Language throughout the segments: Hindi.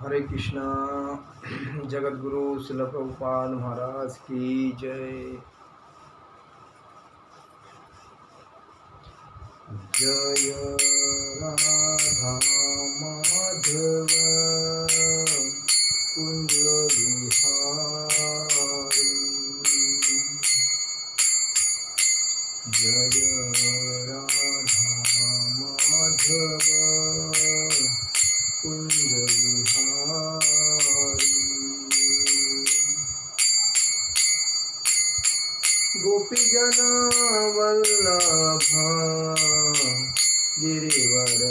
हरे कृष्णा। जगत गुरु श्रील प्रभुपाद महाराज की जय। जय राधा माधव कुंज बिहारी। जय राधा माधव कुंज बिहारी। गोपीजन वल्लभ गिरिवरधारी।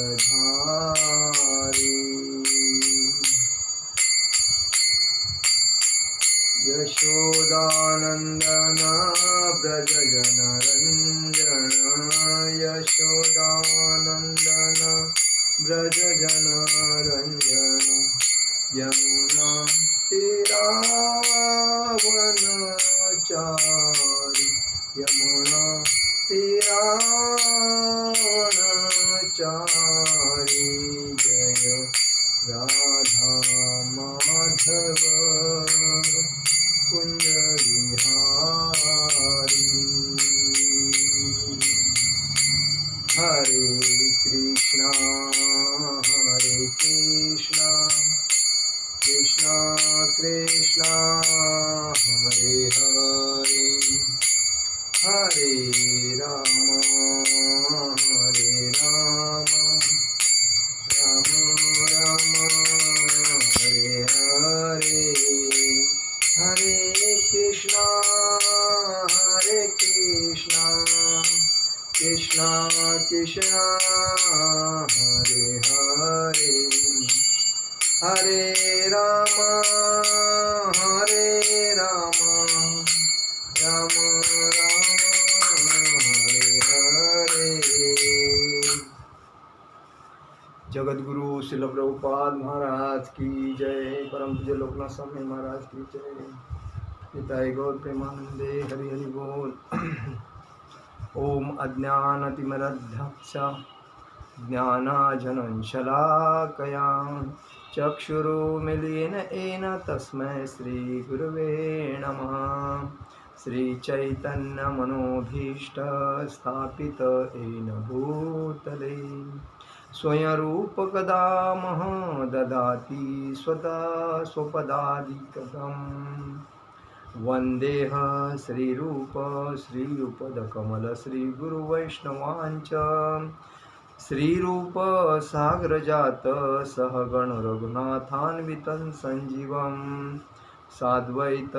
यशोदानंदन व्रज जनरंजन। यशोदानंदन व्रज जनरंजन। यमुना तीरावनचारी। यमुना तीरावनचारी। जय राधा माधव कुंज बिहारी। हरे कृष्णा कृष्णा कृष्णा हरे हरे। हरे राम राम राम हरे हरे। हरे कृष्णा कृष्णा कृष्णा हरे हरे। हरे राम राम राम हरे हरे। जगत गुरु श्रील प्रभुपाद महाराज की जय। परम पूज्य लोकनाथ स्वामी महाराज की जय। पिताय गौर प्रेमानंदे हरि हरि बोल। ओम अज्ञानतिमिरन्धस्य ज्ञानांजनशलाकया चक्षुरुन्मीलितं येन तस्मै श्रीगुरवे नमः। श्रीचैतन्यमनोभीष्टं येन भूतले स्वयं रूप कदा मह्यं ददाति स्वपदादिकम्। वन्देऽहं श्रीरूपकमल श्रीगुरुवैष्णवांच। श्रीरूपसाग्रजात सहगण रघुनाथान्वितं संजीवं साद्वैत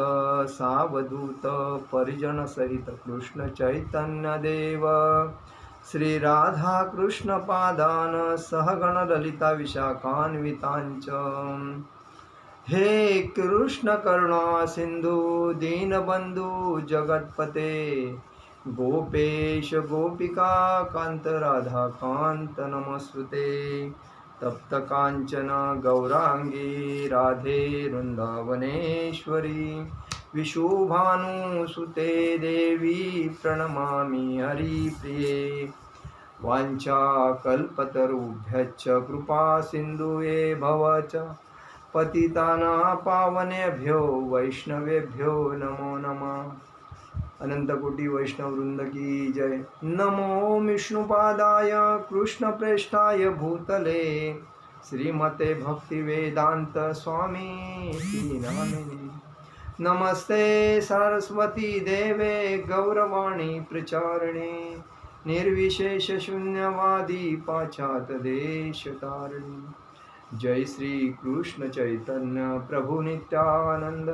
सावधूत परिजन सहित कृष्ण चैतन्य देव श्री राधा कृष्ण पादान सहगण ललिता विशाखान्वितांच। हे कृष्ण करुणा सिंधु दीनबंधु जगतपते गोपेश गोपिका कांत राधा कांत नमस्ते। तप्त कांचन गौरांगी राधे वृंदावनेश्वरी विशुभानुसुते देवी प्रणमामि हरिप्रिये। वाञ्छाकल्पतरुभ्यश्च कृपा सिन्धुवे भव च पतितानां पावनेभ्यो वैष्णवेभ्यो नमो नमः। अनंत कोटि वैष्णव वृंद की जय। नमो विष्णुपादाय कृष्णप्रेष्ठाय भूतले श्रीमते भक्तिवेदांत स्वामी नामिने। नमस्ते सरस्वती देवे गौरवाणी प्रचारिणे निर्विशेष शून्यवादी पाश्चात देश तारिणी। जय श्री कृष्ण चैतन्य प्रभु नित्यानंद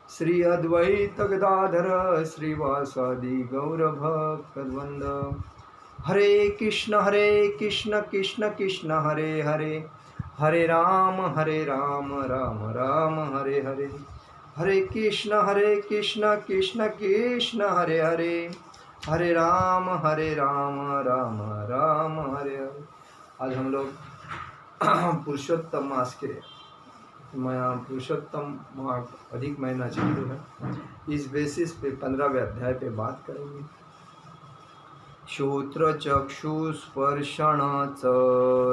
श्री अद्वैत गदाधर श्रीवासादि गौरभक्तवृंद। हरे कृष्ण कृष्ण कृष्ण हरे हरे। हरे राम राम राम हरे हरे। हरे कृष्ण कृष्ण कृष्ण हरे हरे। हरे राम राम राम हरे हरे। आज हम लोग पुरुषोत्तम मास के पुरुषोत्तम माह अधिक महीना चालू है, इस बेसिस पे 15वें अध्याय पे बात करेंगे। श्रोत्रचक्षुस्पर्शनं च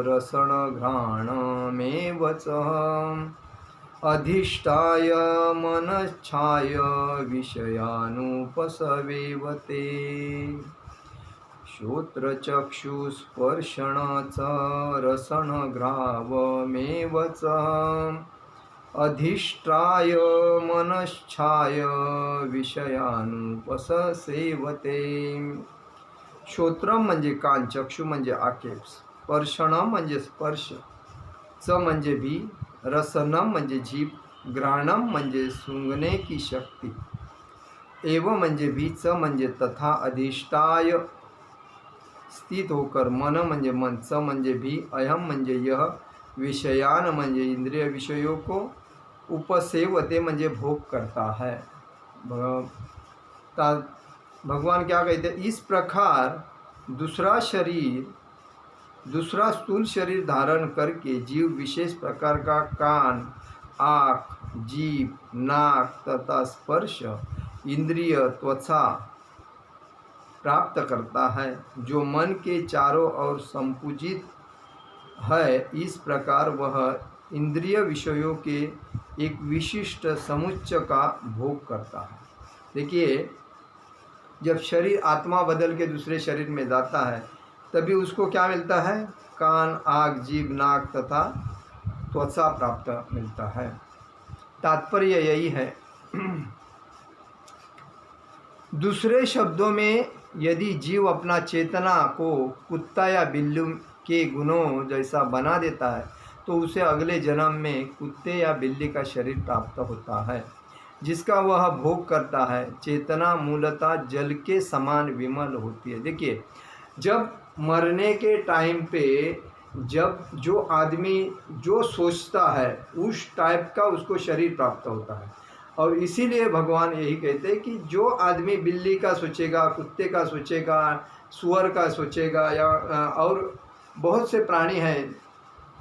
रसनघ्राणमेव च अधिष्ठाय मनश्चाय विषयानुपसवेवते। श्रोत्रचक्षुस्पर्शनं च रसनघ्राणमेव च अधिष्ठाय मनश्चाय विषयानुपसवेवते। श्रोत्रम म्हणजे कान, चक्षु म्हणजे आखेप, स्पर्शनम म्हणजे स्पर्श, च म्हणजे भी, रसनम म्हणजे जीभ, घ्राणम म्हणजे सूंघने की शक्ति, एव म्हणजे भी, च म्हणजे तथा, अधिष्ठाय स्थित होकर, मन म्हणजे मन, च म्हणजे भी, अयम म्हणजे यह, विषयान म्हणजे इंद्रिय विषयों को, उपसेवते म्हणजे भोग करता है। भगवान क्या कहते हैं, इस प्रकार दूसरा स्थूल शरीर धारण करके जीव विशेष प्रकार का कान, आँख, जीभ, नाक तथा स्पर्श इंद्रिय, त्वचा प्राप्त करता है, जो मन के चारों ओर संपूजित है। इस प्रकार वह इंद्रिय विषयों के एक विशिष्ट समुच्चय का भोग करता है। देखिए, जब शरीर आत्मा बदल के दूसरे शरीर में जाता है तभी उसको क्या मिलता है, कान, आँख, जीभ, नाक तथा त्वचा प्राप्त मिलता है। तात्पर्य यही है। दूसरे शब्दों में, यदि जीव अपना चेतना को कुत्ता या बिल्ली के गुणों जैसा बना देता है तो उसे अगले जन्म में कुत्ते या बिल्ली का शरीर प्राप्त होता है, जिसका वह भोग करता है। चेतना मूलतः जल के समान विमल होती है। देखिए, जब मरने के टाइम पे जब जो आदमी जो सोचता है उस टाइप का उसको शरीर प्राप्त होता है, और इसीलिए भगवान यही कहते हैं कि जो आदमी बिल्ली का सोचेगा, कुत्ते का सोचेगा, सुअर का सोचेगा, या और बहुत से प्राणी हैं,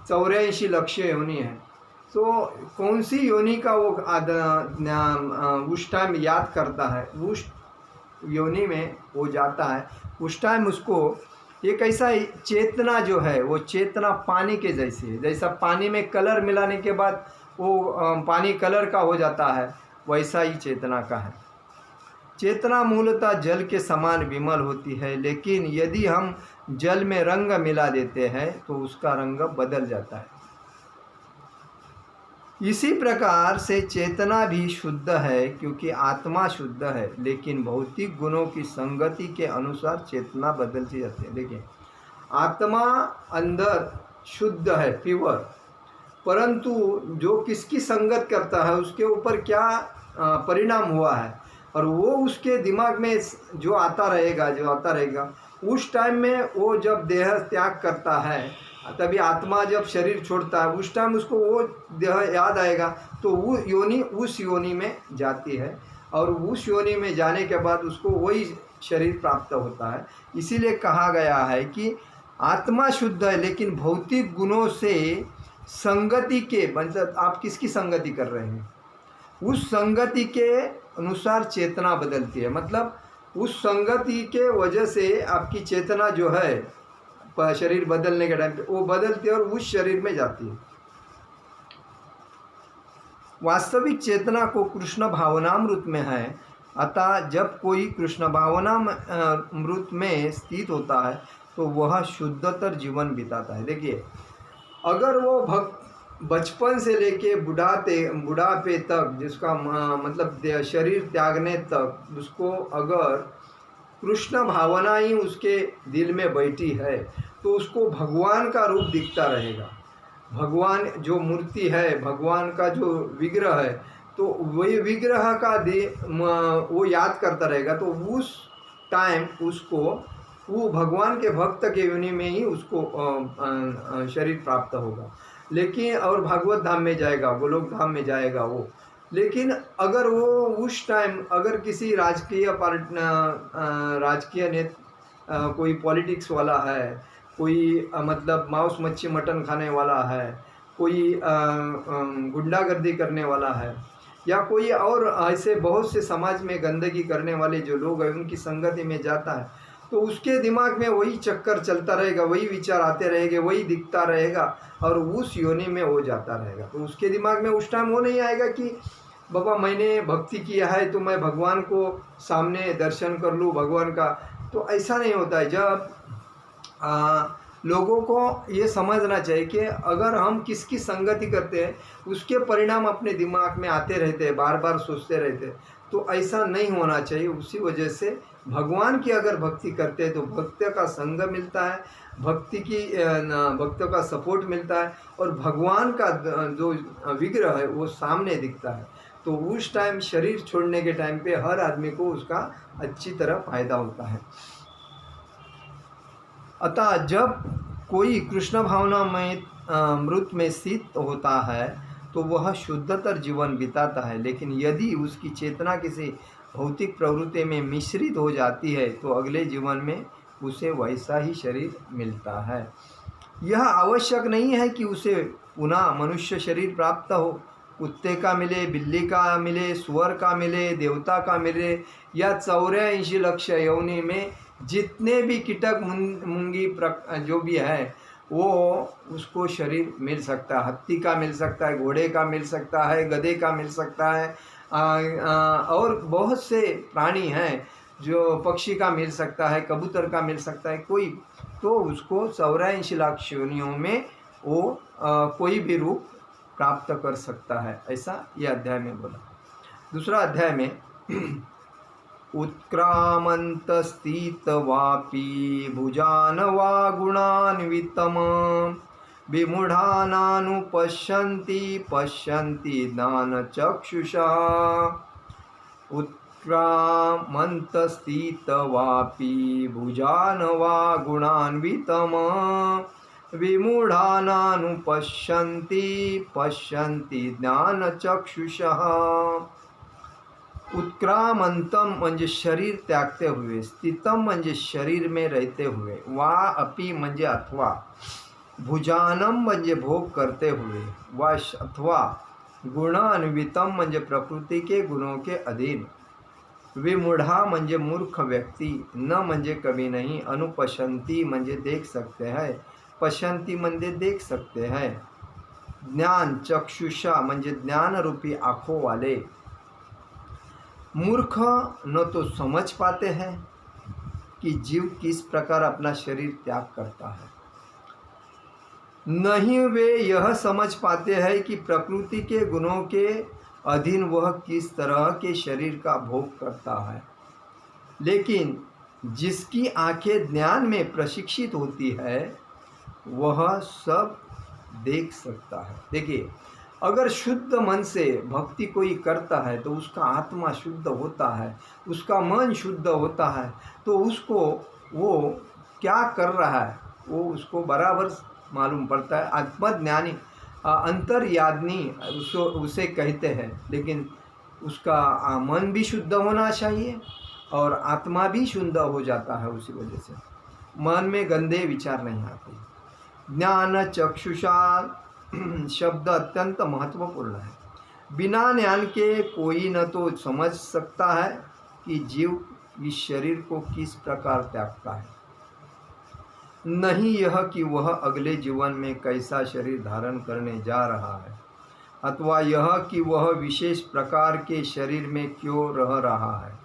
84 लाख योनि है, तो कौन सी योनि का वो उस टाइम याद करता है, उस योनि में वो जाता है, उस टाइम उसको एक ऐसा चेतना जो है वो चेतना पानी के जैसी है। जैसा पानी में कलर मिलाने के बाद वो पानी कलर का हो जाता है, वैसा ही चेतना का है। चेतना मूलतः जल के समान विमल होती है, लेकिन यदि हम जल में रंग मिला देते हैं तो उसका रंग बदल जाता है। इसी प्रकार से चेतना भी शुद्ध है, क्योंकि आत्मा शुद्ध है, लेकिन भौतिक गुणों की संगति के अनुसार चेतना बदलती जाती है। देखिए, आत्मा अंदर शुद्ध है, प्योर, परंतु जो किसकी संगत करता है उसके ऊपर क्या परिणाम हुआ है, और वो उसके दिमाग में जो आता रहेगा उस टाइम में वो जब देह त्याग करता है, तभी आत्मा जब शरीर छोड़ता है उस टाइम उसको वो देह याद आएगा, तो वो योनि उस योनि में जाती है, और उस योनि में जाने के बाद उसको वही शरीर प्राप्त होता है। इसीलिए कहा गया है कि आत्मा शुद्ध है, लेकिन भौतिक गुणों से संगति के, मतलब आप किसकी संगति कर रहे हैं, उस संगति के अनुसार चेतना बदलती है। मतलब उस संगति के वजह से आपकी चेतना जो है शरीर बदलने के टाइम पे वो बदलती है और उस शरीर में जाती है। वास्तविक चेतना को कृष्ण भावनामृत में है, अतः जब कोई कृष्ण भावनामृत में स्थित होता है तो वह शुद्धतर जीवन बिताता है। देखिए, अगर वो बचपन से लेके बुढ़ापे तक, जिसका मतलब शरीर त्यागने तक, उसको अगर कृष्ण भावना ही उसके दिल में बैठी है तो उसको भगवान का रूप दिखता रहेगा। भगवान जो मूर्ति है, भगवान का जो विग्रह है, तो वही विग्रह का वो याद करता रहेगा, तो उस टाइम उसको वो भगवान के भक्त के योनि में ही उसको शरीर प्राप्त होगा। लेकिन और भागवत धाम में जाएगा, गोलोक धाम में जाएगा वो। लेकिन अगर वो उस टाइम अगर किसी राजकीय कोई पॉलिटिक्स वाला है, कोई मतलब मांस मच्छी मटन खाने वाला है, कोई गुंडागर्दी करने वाला है, या कोई और ऐसे बहुत से समाज में गंदगी करने वाले जो लोग हैं उनकी संगति में जाता है, तो उसके दिमाग में वही चक्कर चलता रहेगा, वही विचार आते रहेंगे, वही दिखता रहेगा और उस योनि में वो जाता रहेगा। तो उसके दिमाग में उस टाइम वो नहीं आएगा कि बाबा मैंने भक्ति किया है तो मैं भगवान को सामने दर्शन कर लूँ भगवान का। तो ऐसा नहीं होता है। जब लोगों को ये समझना चाहिए कि अगर हम किसकी संगति करते हैं उसके परिणाम अपने दिमाग में आते रहते हैं, बार बार सोचते रहते हैं। तो ऐसा नहीं होना चाहिए। उसी वजह से भगवान की अगर भक्ति करते हैं तो भक्त का संग मिलता है, भक्तों का सपोर्ट मिलता है और भगवान का जो विग्रह है वो सामने दिखता है। तो उस टाइम शरीर छोड़ने के टाइम पे हर आदमी को उसका अच्छी तरह फायदा होता है। अतः जब कोई कृष्ण भावना में मृत में स्थित होता है तो वह शुद्धतर जीवन बिताता है, लेकिन यदि उसकी चेतना किसी भौतिक प्रवृत्ति में मिश्रित हो जाती है तो अगले जीवन में उसे वैसा ही शरीर मिलता है। यह आवश्यक नहीं है कि उसे पुनः मनुष्य शरीर प्राप्त हो। कुत्ते का मिले, बिल्ली का मिले, सुअर का मिले, देवता का मिले या 84 लक्ष योनि में जितने भी कीटक मूंगी जो भी है वो उसको शरीर मिल सकता है। हाथी का मिल सकता है, घोड़े का मिल सकता है, गधे का मिल सकता है, और बहुत से प्राणी हैं जो पक्षी का मिल सकता है, कबूतर का मिल सकता है कोई। तो उसको 84 लाख योनियों में वो कोई भी रूप प्राप्त कर सकता है, ऐसा ये अध्याय में बोला। दूसरा अध्याय में उत्क्रामन्तस्थितवापि भुजान वा गुणान्वितम विमूढानानुपश्यन्ति पश्यन्ति ज्ञानचक्षुषा। उत्क्रामन्तस्थितवापि भुजान वा गुणान्वितम विमूढानानुपश्यन्ति पश्यन्ति ज्ञानचक्षुषः। उत्क्रामंतम म्हणजे शरीर त्यागते हुए, स्थितम म्हणजे शरीर में रहते हुए, वा अपि म्हणजे अथवा, भुजानम म्हणजे भोग करते हुए, वा अथवा गुण अन्वितम म्हणजे प्रकृति के गुणों के अधीन, विमूढ़ा म्हणजे मूर्ख व्यक्ति, न म्हणजे कभी नहीं, अनुपश्यंती म्हणजे देख सकते हैं, पश्यंती म्हणजे देख सकते हैं, ज्ञान चक्षुषा म्हणजे ज्ञान रूपी आँखों वाले। मूर्ख न तो समझ पाते हैं कि जीव किस प्रकार अपना शरीर त्याग करता है, नहीं वे यह समझ पाते हैं कि प्रकृति के गुणों के अधीन वह किस तरह के शरीर का भोग करता है। लेकिन जिसकी आंखें ज्ञान में प्रशिक्षित होती है वह सब देख सकता है। देखिए, अगर शुद्ध मन से भक्ति कोई करता है तो उसका आत्मा शुद्ध होता है, उसका मन शुद्ध होता है, तो उसको वो क्या कर रहा है वो उसको बराबर मालूम पड़ता है। आत्मज्ञानी अंतर्यामी उसे कहते हैं। लेकिन उसका मन भी शुद्ध होना चाहिए और आत्मा भी शुद्ध हो जाता है। उसी वजह से मन में गंदे विचार नहीं आते। ज्ञान चक्षुषा शब्द अत्यंत महत्वपूर्ण है। बिना ज्ञान के कोई न तो समझ सकता है कि जीव इस शरीर को किस प्रकार त्यागता है, नहीं यह कि वह अगले जीवन में कैसा शरीर धारण करने जा रहा है, अथवा यह कि वह विशेष प्रकार के शरीर में क्यों रह रहा है।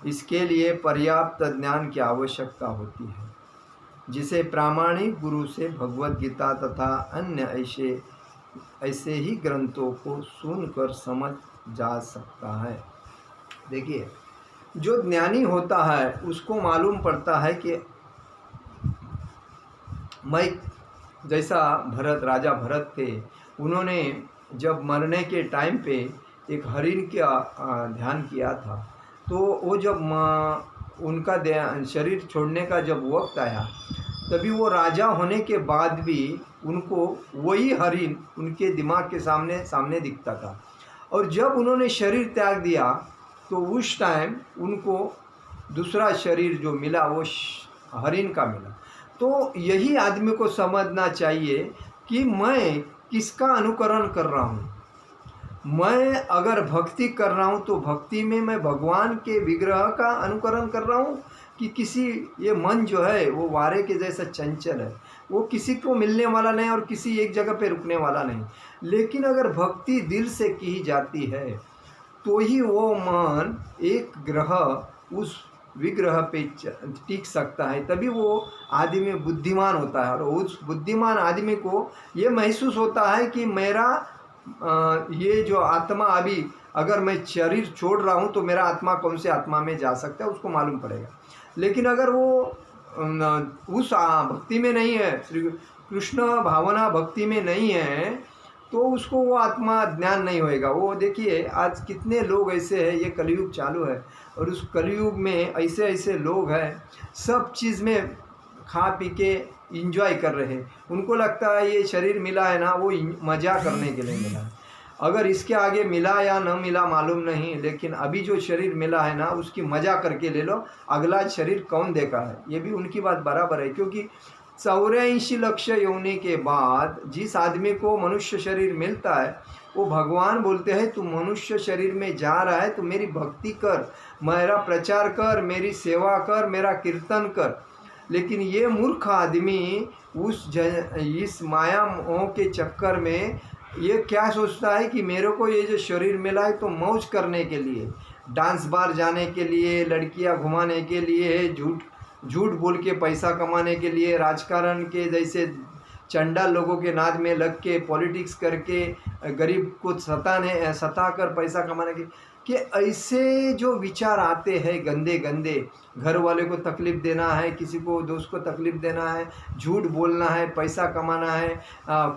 इसके लिए पर्याप्त ज्ञान की आवश्यकता होती है, जिसे प्रामाणिक गुरु से भगवद गीता तथा अन्य ऐसे ही ग्रंथों को सुनकर समझ जा सकता है। देखिए, जो ज्ञानी होता है उसको मालूम पड़ता है कि मैं जैसा राजा भरत थे, उन्होंने जब मरने के टाइम पे एक हरिण का ध्यान किया था, तो वो जब उनका शरीर छोड़ने का जब वक्त आया तभी वो राजा होने के बाद भी उनको वही हरिण उनके दिमाग के सामने दिखता था। और जब उन्होंने शरीर त्याग दिया तो उस टाइम उनको दूसरा शरीर जो मिला वो हरिण का मिला। तो यही आदमी को समझना चाहिए कि मैं किसका अनुकरण कर रहा हूँ। मैं अगर भक्ति कर रहा हूँ तो भक्ति में मैं भगवान के विग्रह का अनुकरण कर रहा हूँ कि किसी, ये मन जो है वो वारे के जैसा चंचल है, वो किसी को मिलने वाला नहीं और किसी एक जगह पे रुकने वाला नहीं। लेकिन अगर भक्ति दिल से की जाती है तो ही वो मन एक ग्रह उस विग्रह पे टिक सकता है, तभी वो आदमी बुद्धिमान होता है। और उस बुद्धिमान आदमी को ये महसूस होता है कि मेरा ये जो आत्मा अभी, अगर मैं शरीर छोड़ रहा हूँ तो मेरा आत्मा कौन से आत्मा में जा सकता है, उसको मालूम पड़ेगा। लेकिन अगर वो उस भक्ति में नहीं है, श्री कृष्ण भावना भक्ति में नहीं है, तो उसको वो आत्मा ज्ञान नहीं होएगा। वो देखिए आज कितने लोग ऐसे हैं, ये कलयुग चालू है और उस कलयुग में ऐसे ऐसे लोग हैं, सब चीज़ में खा पी के इंजॉय कर रहे हैं। उनको लगता है ये शरीर मिला है ना, वो मज़ा करने के लिए मिला है। अगर इसके आगे मिला या न मिला मालूम नहीं, लेकिन अभी जो शरीर मिला है ना, उसकी मज़ा करके ले लो, अगला शरीर कौन देखा है। ये भी उनकी बात बराबर है, क्योंकि 84 लाख योनि के बाद जिस आदमी को मनुष्य शरीर मिलता है, वो भगवान बोलते हैं तू मनुष्य शरीर में जा रहा है तो मेरी भक्ति कर, मेरा प्रचार कर, मेरी सेवा कर, मेरा कीर्तन कर। लेकिन ये मूर्ख आदमी इस माया मोह के चक्कर में ये क्या सोचता है कि मेरे को ये जो शरीर मिला है तो मौज करने के लिए, डांस बार जाने के लिए, लड़कियां घुमाने के लिए, झूठ बोल के पैसा कमाने के लिए, राजकारण के जैसे चंडाल लोगों के नाद में लग के पॉलिटिक्स करके गरीब को सता कर पैसा कमाने के ऐसे जो विचार आते हैं गंदे गंदे, घर वाले को तकलीफ़ देना है, किसी को दोस्त को तकलीफ़ देना है, झूठ बोलना है, पैसा कमाना है,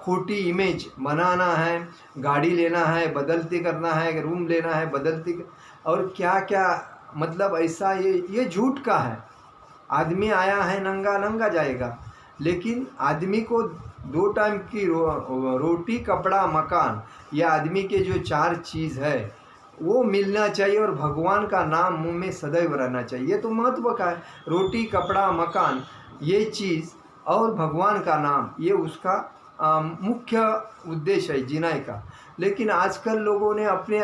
खोटी इमेज बनाना है, गाड़ी लेना है बदलती करना है, रूम लेना है बदलती, और क्या क्या, मतलब ऐसा ये झूठ का है। आदमी आया है नंगा नंगा जाएगा, लेकिन आदमी को 2 टाइम की रोटी कपड़ा मकान, ये आदमी के जो 4 चीज़ है वो मिलना चाहिए, और भगवान का नाम मुंह में सदैव रहना चाहिए। ये तो महत्व का है, रोटी कपड़ा मकान ये चीज़ और भगवान का नाम, ये उसका मुख्य उद्देश्य है जीने का। लेकिन आजकल लोगों ने अपने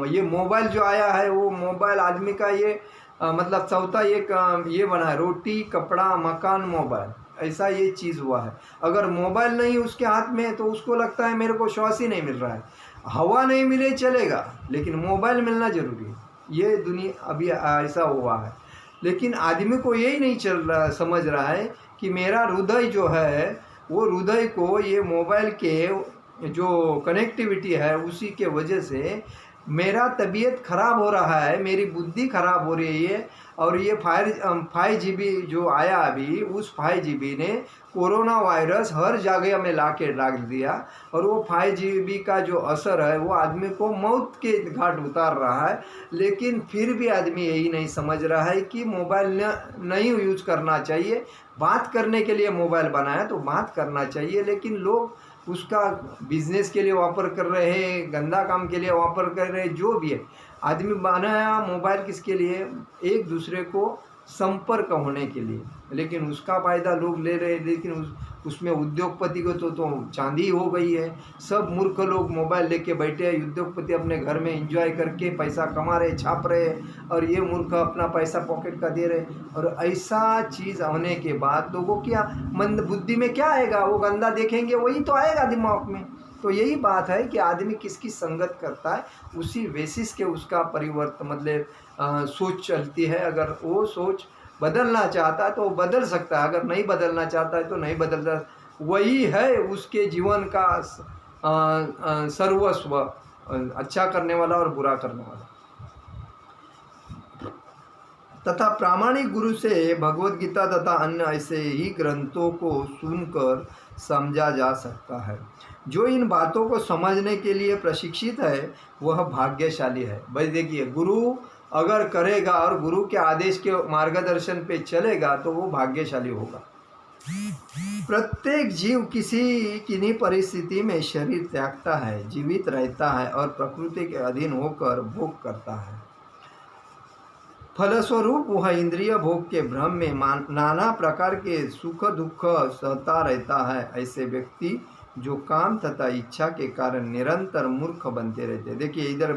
ये मोबाइल जो आया है, वो मोबाइल आदमी का ये मतलब चौथा एक ये बना है, रोटी कपड़ा मकान मोबाइल, ऐसा ये चीज़ हुआ है। अगर मोबाइल नहीं उसके हाथ में तो उसको लगता है मेरे को श्वास ही नहीं मिल रहा है, हवा नहीं मिले चलेगा, लेकिन मोबाइल मिलना ज़रूरी है। ये दुनिया अभी ऐसा हुआ है। लेकिन आदमी को यही नहीं समझ रहा है कि मेरा हृदय जो है, वो हृदय को ये मोबाइल के जो कनेक्टिविटी है उसी के वजह से मेरा तबीयत ख़राब हो रहा है, मेरी बुद्धि ख़राब हो रही है। और ये 5GB जो आया अभी, उस 5GB ने कोरोना वायरस हर जगह में ला के डाल दिया, और वो 5GB का जो असर है वो आदमी को मौत के घाट उतार रहा है। लेकिन फिर भी आदमी यही नहीं समझ रहा है कि मोबाइल नहीं यूज करना चाहिए। बात करने के लिए मोबाइल बनाया तो बात करना चाहिए, लेकिन लोग उसका बिजनेस के लिए वापर कर रहे हैं, गंदा काम के लिए वापर कर रहे हैं। जो भी है, आदमी बनाया मोबाइल किसके लिए? एक दूसरे को संपर्क होने के लिए, लेकिन उसका फ़ायदा लोग ले रहे हैं। लेकिन उसमें उद्योगपति को तो चांदी हो गई है। सब मूर्ख लोग मोबाइल लेके बैठे हैं, उद्योगपति अपने घर में एंजॉय करके पैसा कमा रहे, छाप रहे, और ये मूर्ख अपना पैसा पॉकेट का दे रहे। और ऐसा चीज़ होने के बाद लोगों क्या मंद बुद्धि में क्या आएगा? वो गंदा देखेंगे, वही तो आएगा दिमाग में। तो यही बात है कि आदमी किसकी संगत करता है, उसी बेसिस के उसका परिवर्तन मतलब सोच चलती है। अगर वो सोच बदलना चाहता है तो वो बदल सकता है, अगर नहीं बदलना चाहता है तो नहीं बदलता। वही है उसके जीवन का सर्वस्व, अच्छा करने वाला और बुरा करने वाला। तथा प्रामाणिक गुरु से भगवत गीता तथा अन्य ऐसे ही ग्रंथों को सुनकर समझा जा सकता है। जो इन बातों को समझने के लिए प्रशिक्षित है वह भाग्यशाली है। भाई देखिए, गुरु अगर करेगा और गुरु के आदेश के मार्गदर्शन पे चलेगा तो वो भाग्यशाली होगा। प्रत्येक जीव किन्हीं परिस्थिति में शरीर त्यागता है, जीवित रहता है और प्रकृति के अधीन होकर भोग करता है। फलस्वरूप वह इंद्रिय भोग के भ्रम में नाना प्रकार के सुख दुख सहता रहता है। ऐसे व्यक्ति जो काम तथा इच्छा के कारण निरंतर मूर्ख बनते रहते। देखिए इधर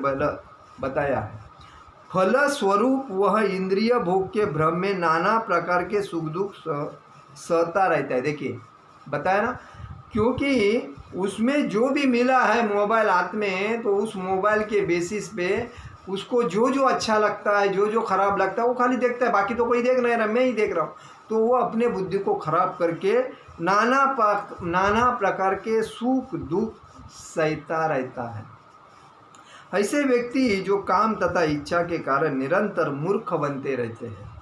बताया है, फलस्वरूप वह इंद्रिय भोग के भ्रम में नाना प्रकार के सुख दुख सहता रहता है। देखिए बताया ना, क्योंकि उसमें जो भी मिला है मोबाइल हाथ में, तो उस मोबाइल के बेसिस पे उसको जो जो अच्छा लगता है, जो जो खराब लगता है वो खाली देखता है, बाकी तो कोई देख नहीं रहा, मैं ही देख रहा हूँ। तो वो अपने बुद्धि को खराब करके नाना प्रकार के सुख दुख सहता रहता है। ऐसे व्यक्ति जो काम तथा इच्छा के कारण निरंतर मूर्ख बनते रहते हैं,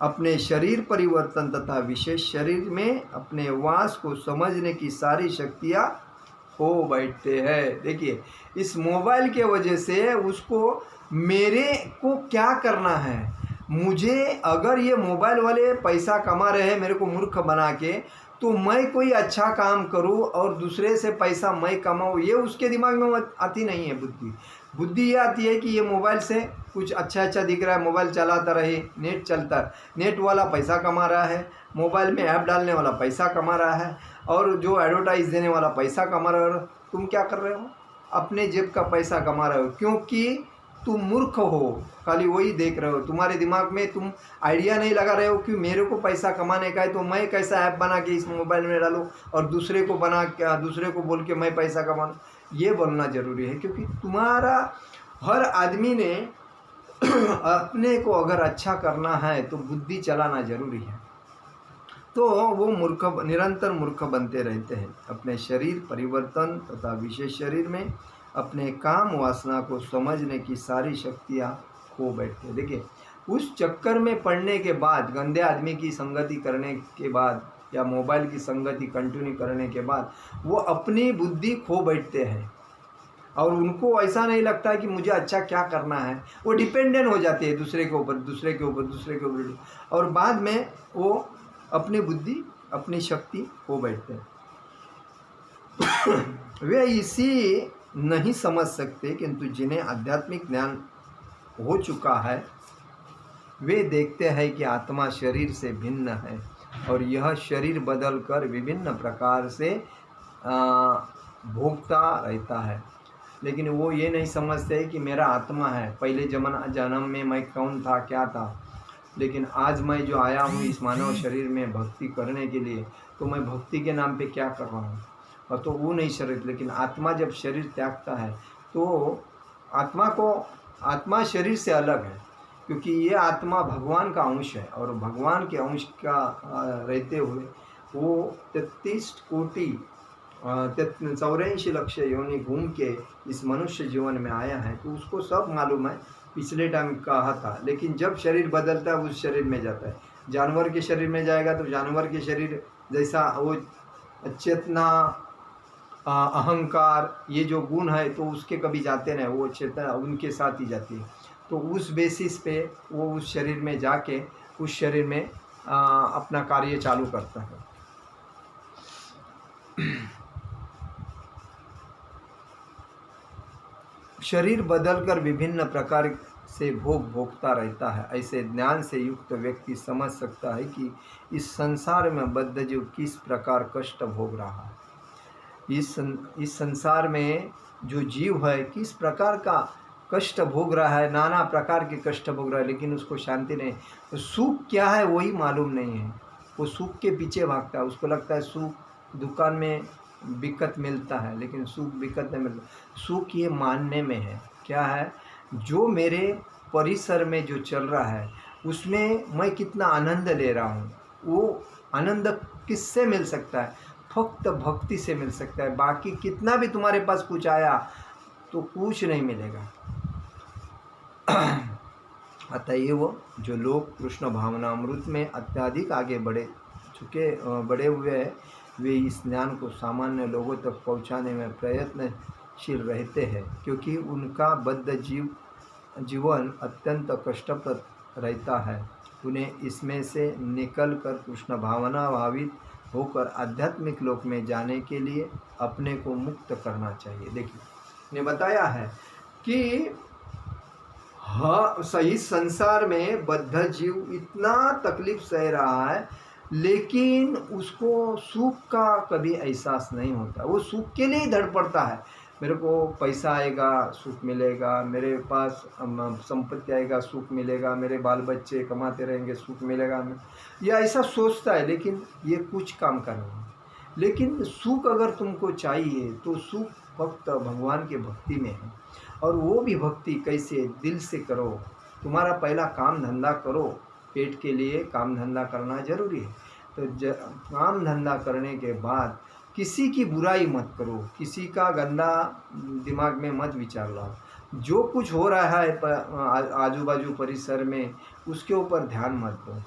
अपने शरीर परिवर्तन तथा विशेष शरीर में अपने वास को समझने की सारी शक्तियाँ खो बैठते हैं। देखिए इस मोबाइल के वजह से उसको मेरे को क्या करना है, मुझे अगर ये मोबाइल वाले पैसा कमा रहे हैं मेरे को मूर्ख बना के, तो मैं कोई अच्छा काम करूं और दूसरे से पैसा मैं कमाऊं, ये उसके दिमाग में आती नहीं है बुद्धि ये आती है कि ये मोबाइल से कुछ अच्छा दिख रहा है, मोबाइल चलाता रहे, नेट चलता, नेट वाला पैसा कमा रहा है, मोबाइल में ऐप डालने वाला पैसा कमा रहा है, और जो एडवर्टाइज देने वाला पैसा कमा रहा है। तुम क्या कर रहे हो, अपने जेब का पैसा कमा रहे हो, क्योंकि तुम मूर्ख हो, खाली वही देख रहे हो। तुम्हारे दिमाग में तुम आइडिया नहीं लगा रहे हो कि मेरे को पैसा कमाने का है, तो मैं कैसा ऐप बना के इस मोबाइल में डालूँ और दूसरे को बोल के मैं पैसा कमा लूँ। ये बोलना ज़रूरी है, क्योंकि तुम्हारा हर आदमी ने अपने को अगर अच्छा करना है तो बुद्धि चलाना ज़रूरी है। तो वो निरंतर मूर्ख बनते रहते हैं, अपने शरीर परिवर्तन तथा विशेष शरीर में अपने काम वासना को समझने की सारी शक्तियाँ खो बैठते हैं। देखिए उस चक्कर में पड़ने के बाद, गंदे आदमी की संगति करने के बाद या मोबाइल की संगति कंटिन्यू करने के बाद वो अपनी बुद्धि खो बैठते हैं, और उनको ऐसा नहीं लगता है कि मुझे अच्छा क्या करना है। वो डिपेंडेंट हो जाते हैं दूसरे के ऊपर, और बाद में वो अपनी बुद्धि अपनी शक्ति खो बैठते हैं। वे इसी नहीं समझ सकते, किंतु जिन्हें आध्यात्मिक ज्ञान हो चुका है वे देखते हैं कि आत्मा शरीर से भिन्न है और यह शरीर बदलकर विभिन्न प्रकार से भोगता रहता है। लेकिन वो ये नहीं समझते कि मेरा आत्मा है, पहले जन्म में मैं कौन था क्या था, लेकिन आज मैं जो आया हूँ इस मानव शरीर में भक्ति करने के लिए, तो मैं भक्ति के नाम पे क्या कर रहा हूँ। और तो वो नहीं शरीर, लेकिन आत्मा जब शरीर त्यागता है तो आत्मा शरीर से अलग है, क्योंकि ये आत्मा भगवान का अंश है, और भगवान के अंश का रहते हुए वो 84 लाख योनि घूम के इस मनुष्य जीवन में आया है। तो उसको सब मालूम है, पिछले टाइम कहा था, लेकिन जब शरीर बदलता है उस शरीर में जाता है। जानवर के शरीर में जाएगा तो जानवर के शरीर जैसा वो चेतना अहंकार ये जो गुण है तो उसके कभी जाते नहीं, वो चेतना उनके साथ ही जाती है। तो उस बेसिस पे वो उस शरीर में जाके उस शरीर में अपना कार्य चालू करता है। शरीर बदलकर विभिन्न प्रकार से भोगता रहता है। ऐसे ज्ञान से युक्त व्यक्ति समझ सकता है कि इस संसार में बद्ध जीव किस प्रकार कष्ट भोग रहा है। इस संसार में जो जीव है किस प्रकार का कष्ट भोग रहा है, नाना प्रकार के कष्ट भोग रहा है, लेकिन उसको शांति नहीं। तो सुख क्या है वही मालूम नहीं है, वो सुख के पीछे भागता है। उसको लगता है सुख दुकान में बिकत मिलता है, लेकिन सुख बिकत नहीं मिलता। सुख ये मानने में है, क्या है, जो मेरे परिसर में जो चल रहा है उसमें मैं कितना आनंद ले रहा हूँ। वो आनंद किससे मिल सकता है, फक्त भक्ति से मिल सकता है। बाकी कितना भी तुम्हारे पास कुछ आया तो कुछ नहीं मिलेगा। अतएव जो लोग कृष्ण भावनामृत में अत्यधिक आगे बढ़े हुए हैं, वे इस ज्ञान को सामान्य लोगों तक पहुंचाने में प्रयत्नशील रहते हैं, क्योंकि उनका बद्ध जीवन अत्यंत कष्टप्रद रहता है। उन्हें इसमें से निकलकर कृष्ण भावना भावित होकर आध्यात्मिक लोक में जाने के लिए अपने को मुक्त करना चाहिए। देखिए ने बताया है कि हाँ, सही संसार में बद्ध जीव इतना तकलीफ सह रहा है, लेकिन उसको सुख का कभी एहसास नहीं होता। वो सुख के लिए ही धड़पड़ता है, मेरे को पैसा आएगा सुख मिलेगा, मेरे पास संपत्ति आएगा सुख मिलेगा, मेरे बाल बच्चे कमाते रहेंगे सुख मिलेगा, ये ऐसा सोचता है, लेकिन ये कुछ काम का नहीं। लेकिन सुख अगर तुमको चाहिए तो सुख फक्त भगवान के भक्ति में है। और वो भी भक्ति कैसे, दिल से करो। तुम्हारा पहला काम धंधा करो, पेट के लिए काम धंधा करना जरूरी है। तो काम धंधा करने के बाद किसी की बुराई मत करो, किसी का गंदा दिमाग में मत विचार लाओ। जो कुछ हो रहा है आजू बाजू परिसर में, उसके ऊपर ध्यान मत दो।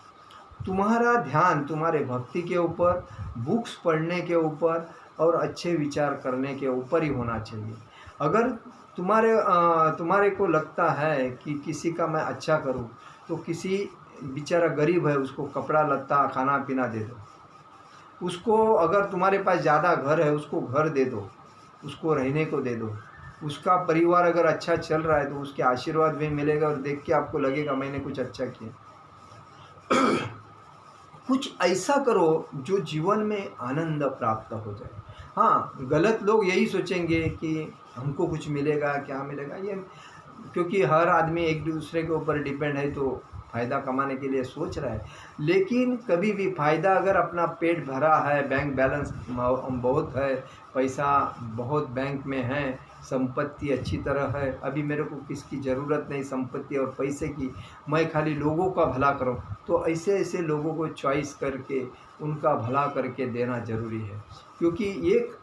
तुम्हारा ध्यान तुम्हारे भक्ति के ऊपर, बुक्स पढ़ने के ऊपर और अच्छे विचार करने के ऊपर ही होना चाहिए। अगर तुम्हारे को लगता है कि किसी का मैं अच्छा करूं, तो किसी बेचारा गरीब है उसको कपड़ा लत्ता खाना पीना दे दो। उसको अगर तुम्हारे पास ज़्यादा घर है उसको घर दे दो, उसको रहने को दे दो। उसका परिवार अगर अच्छा चल रहा है तो उसके आशीर्वाद भी मिलेगा और देख के आपको लगेगा मैंने कुछ अच्छा किया। कुछ ऐसा करो जो जीवन में आनंद प्राप्त हो जाए। हाँ, गलत लोग यही सोचेंगे कि हमको कुछ मिलेगा, क्या मिलेगा, ये क्योंकि हर आदमी एक दूसरे के ऊपर डिपेंड है तो फ़ायदा कमाने के लिए सोच रहा है। लेकिन कभी भी फ़ायदा, अगर अपना पेट भरा है, बैंक बैलेंस बहुत है, पैसा बहुत बैंक में है, संपत्ति अच्छी तरह है, अभी मेरे को किसकी ज़रूरत नहीं संपत्ति और पैसे की, मैं खाली लोगों का भला करूं, तो ऐसे ऐसे लोगों को चॉइस करके उनका भला करके देना ज़रूरी है। क्योंकि एक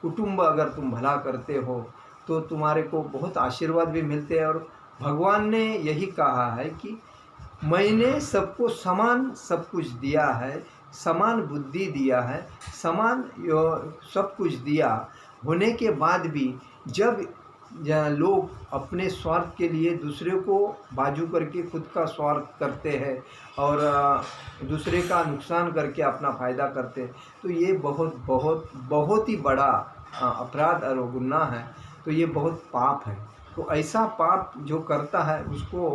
कुटुंब अगर तुम भला करते हो तो तुम्हारे को बहुत आशीर्वाद भी मिलते हैं। और भगवान ने यही कहा है कि मैंने सबको समान सब कुछ दिया है, समान बुद्धि दिया है, समान सब कुछ दिया होने के बाद भी जब लोग अपने स्वार्थ के लिए दूसरे को बाजू करके खुद का स्वार्थ करते हैं और दूसरे का नुकसान करके अपना फ़ायदा करते हैं, तो ये बहुत बहुत बहुत ही बड़ा अपराध और गुनाह है। तो ये बहुत पाप है। तो ऐसा पाप जो करता है उसको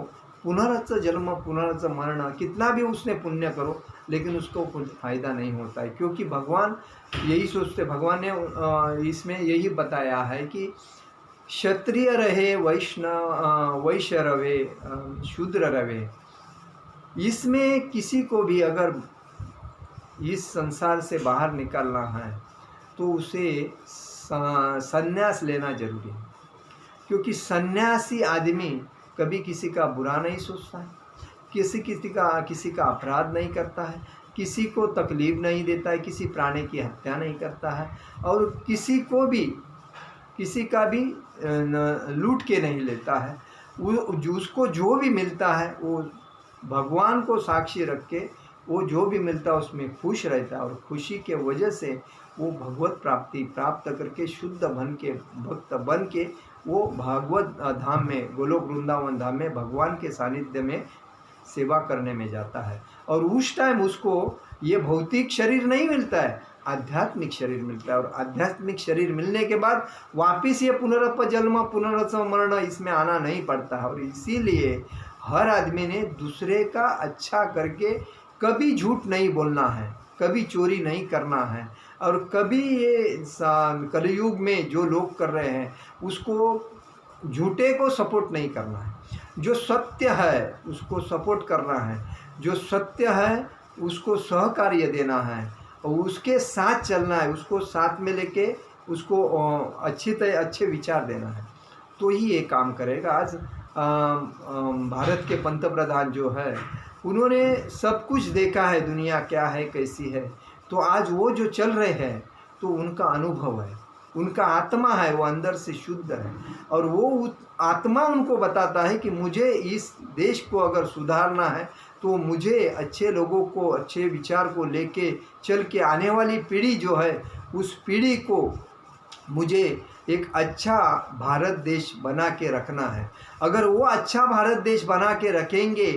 पुनरच जन्म पुनरच मरण, कितना भी उसने पुण्य करो लेकिन उसको कुछ फ़ायदा नहीं होता है। क्योंकि भगवान यही सोचते, भगवान ने इसमें यही बताया है कि क्षत्रिय रहे, वैश्य रहे, शूद्र रहे, इसमें किसी को भी अगर इस संसार से बाहर निकलना है तो उसे संन्यास लेना जरूरी है। क्योंकि सन्यासी आदमी कभी किसी का बुरा नहीं सोचता है, किसी का अपराध नहीं करता है, किसी को तकलीफ़ नहीं देता है, किसी प्राणी की हत्या नहीं करता है और किसी का भी लूट के नहीं लेता है। उसको जो भी मिलता है वो भगवान को साक्षी रख के वो जो भी मिलता है उसमें खुश रहता है और खुशी के वजह से वो भगवत प्राप्ति प्राप्त करके शुद्ध भक्त बन के वो भागवत धाम में, गोलोक वृंदावन धाम में भगवान के सानिध्य में सेवा करने में जाता है। और उस टाइम उसको ये भौतिक शरीर नहीं मिलता है, आध्यात्मिक शरीर मिलता है। और आध्यात्मिक शरीर मिलने के बाद वापिस ये पुनरप जन्म पुनरस मरण इसमें आना नहीं पड़ता है। और इसीलिए हर आदमी ने दूसरे का अच्छा करके कभी झूठ नहीं बोलना है, कभी चोरी नहीं करना है और कभी ये कलयुग में जो लोग कर रहे हैं उसको झूठे को सपोर्ट नहीं करना है। जो सत्य है उसको सपोर्ट करना है, जो सत्य है उसको सहकार्य देना है और उसके साथ चलना है, उसको साथ में लेके उसको अच्छे विचार देना है, तो ही ये काम करेगा। आज भारत के पंतप्रधान जो है उन्होंने सब कुछ देखा है, दुनिया क्या है कैसी है, तो आज वो जो चल रहे हैं तो उनका अनुभव है, उनका आत्मा है, वो अंदर से शुद्ध है और वो आत्मा उनको बताता है कि मुझे इस देश को अगर सुधारना है तो मुझे अच्छे लोगों को, अच्छे विचार को लेके चल के आने वाली पीढ़ी जो है उस पीढ़ी को मुझे एक अच्छा भारत देश बना के रखना है। अगर वो अच्छा भारत देश बना के रखेंगे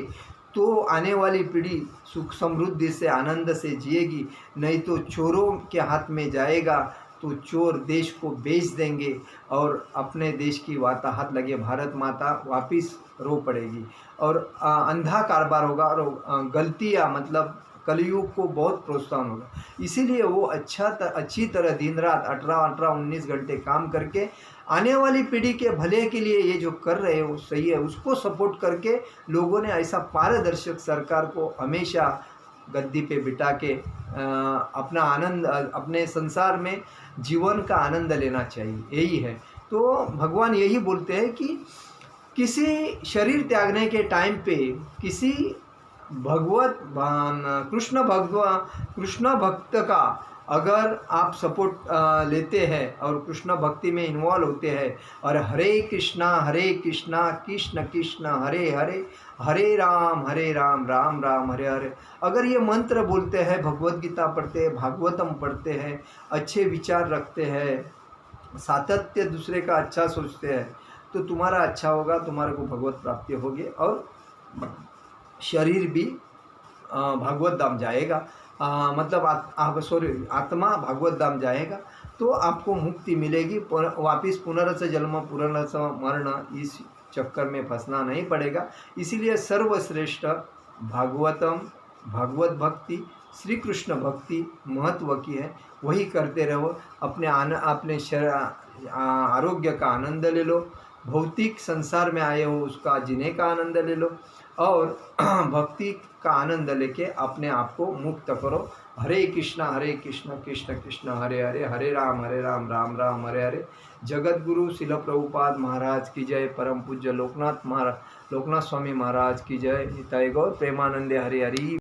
तो आने वाली पीढ़ी सुख समृद्धि से आनंद से जिएगी, नहीं तो चोरों के हाथ में जाएगा तो चोर देश को बेच देंगे और अपने देश की वाताहत लगे भारत माता वापिस रो पड़ेगी और अंधा कारोबार होगा और गलतियाँ मतलब कलयुग को बहुत प्रोत्साहन होगा। इसीलिए वो अच्छी तरह दिन रात 18-19 घंटे काम करके आने वाली पीढ़ी के भले के लिए ये जो कर रहे हैं वो सही है, उसको सपोर्ट करके लोगों ने ऐसा पारदर्शक सरकार को हमेशा गद्दी पे बिठा के अपना आनंद अपने संसार में जीवन का आनंद लेना चाहिए, यही है। तो भगवान यही बोलते हैं कि किसी शरीर त्यागने के टाइम पे किसी कृष्ण भक्त का अगर आप सपोर्ट लेते हैं और कृष्ण भक्ति में इन्वॉल्व होते हैं और हरे कृष्णा कृष्ण कृष्ण हरे हरे हरे राम राम राम हरे हरे, अगर ये मंत्र बोलते हैं, भगवत गीता पढ़ते हैं, भागवतम पढ़ते हैं, अच्छे विचार रखते हैं, सातत्य दूसरे का अच्छा सोचते हैं, तो तुम्हारा अच्छा होगा, तुम्हारे को भगवत प्राप्ति होगी और शरीर भी भागवत धाम जाएगा, मतलब आत्मा भागवत धाम जाएगा, तो आपको मुक्ति मिलेगी। वापिस पुनरस जन्म पुनरस मरण इस चक्कर में फंसना नहीं पड़ेगा। इसीलिए सर्वश्रेष्ठ भागवतम, भागवत भक्ति, श्री कृष्ण भक्ति महत्व की है, वही करते रहो। अपने आरोग्य का आनंद ले लो, भौतिक संसार में आए हो उसका जीने का आनंद ले लो और भक्ति का आनंद लेके अपने आप को मुक्त करो। हरे कृष्ण कृष्ण कृष्ण हरे हरे, हरे राम राम राम हरे हरे। जगत गुरु शिल प्रभुपाद महाराज की जय, परम पूज्य लोकनाथ स्वामी महाराज की जय। निताय गौर प्रेमानंदे हरे हरि।